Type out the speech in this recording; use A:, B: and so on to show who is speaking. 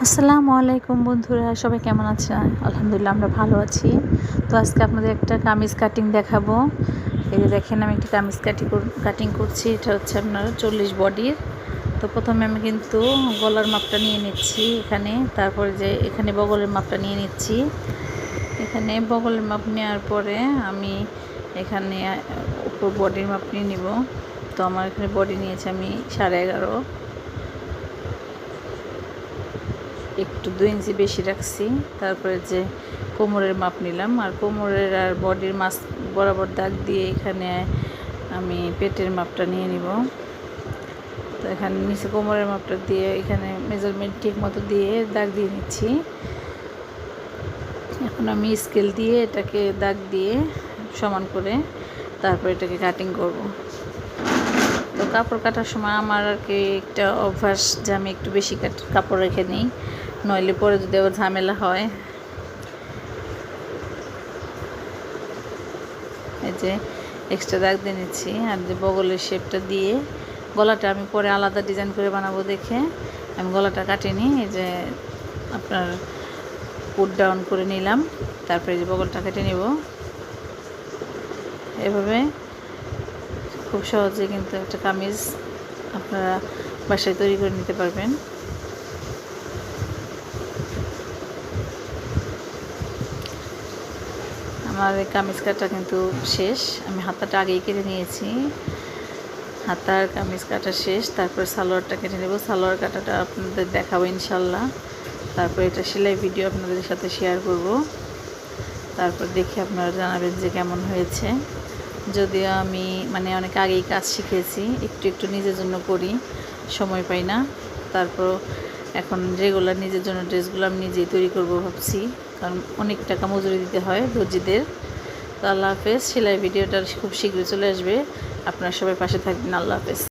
A: আসসালামু আলাইকুম বন্ধুরা, সবাই কেমন আছেন? আলহামদুলিল্লাহ আমরা ভালো আছি। তো আজকে আপনাদের একটা কামিজ কাটিং দেখাবো। এই যে দেখেন, আমি একটা কামিজ কাটিং করছি। এটা হচ্ছে আপনার 40 বডির। তো প্রথমে আমি কিন্তু গলার মাপটা নিয়ে নিচ্ছি এখানে, তারপরে যে এখানে বগলের মাপটা নিয়ে নিচ্ছি। এখানে বগলের মাপ নেওয়ার পরে আমি এখানে উপর বডির মাপ নিয়ে নিব। তো আমার এখানে বডি নিয়েছে আমি 11.5, একটু 2 ইঞ্চি বেশি রাখছি। তারপরে যে কোমরের মাপ নিলাম, আর কোমরের আর বডির মাছ বরাবর দাগ দিয়ে এখানে আমি পেটের মাপটা নিয়ে নিব। তো এখানে নিচে কোমরের মাপটা দিয়ে এখানে মেজারমেন্ট ঠিক মতো দিয়ে দাগ দিয়ে নিচ্ছি। এখন আমি স্কেল দিয়ে এটাকে দাগ দিয়ে সমান করে তারপর এটাকে কাটিং করব। তো কাপড় কাটার সময় আমার আর কি একটা অভ্যাস যে আমি একটু বেশি কাপড় রেখে নিই, নইলে পরে যদি আবার ঝামেলা হয়। এই যে এক্সট্রা দাগ দিয়ে নিচ্ছি, আর যে বগলের শেপটা দিয়ে গলাটা আমি পরে আলাদা ডিজাইন করে বানাবো দেখে আমি গলাটা কাটিনি। এই যে আপনার পুট ডাউন করে নিলাম, তারপরে যে বগলটা কেটে নিব। এভাবে খুব সহজে কিন্তু একটা কামিজ আপনারা বাসায় তৈরি করে নিতে পারবেন। আমার এই কামিজ কাটা কিন্তু শেষ। আমি হাতাটা আগেই কেটে নিয়েছি, হাতার কামিজ কাটা শেষ। তারপর সালোয়ারটা কেটে নেব। সালোয়ার কাটাটা আপনাদের দেখাবো ইনশাল্লাহ। তারপর এটা সেলাই ভিডিও আপনাদের সাথে শেয়ার করব। তারপর দেখে আপনারা জানাবেন যে কেমন হয়েছে। যদিও আমি অনেক আগেই কাজ শিখেছি, একটু একটু নিজের জন্য করি, সময় পাই না। তারপর এখন রেগুলার নিজের জন্য ড্রেসগুলো আমি নিজেই তৈরি করব ভাবছি, কারণ অনেক টাকা মজুরি দিতে হয় দর্জিদের। তো আল্লাহ হাফেজ। সেলাই ভিডিওটা খুব শীঘ্রই চলে আসবে, আপনারা সবাই পাশে থাকবেন। আল্লাহ হাফেজ।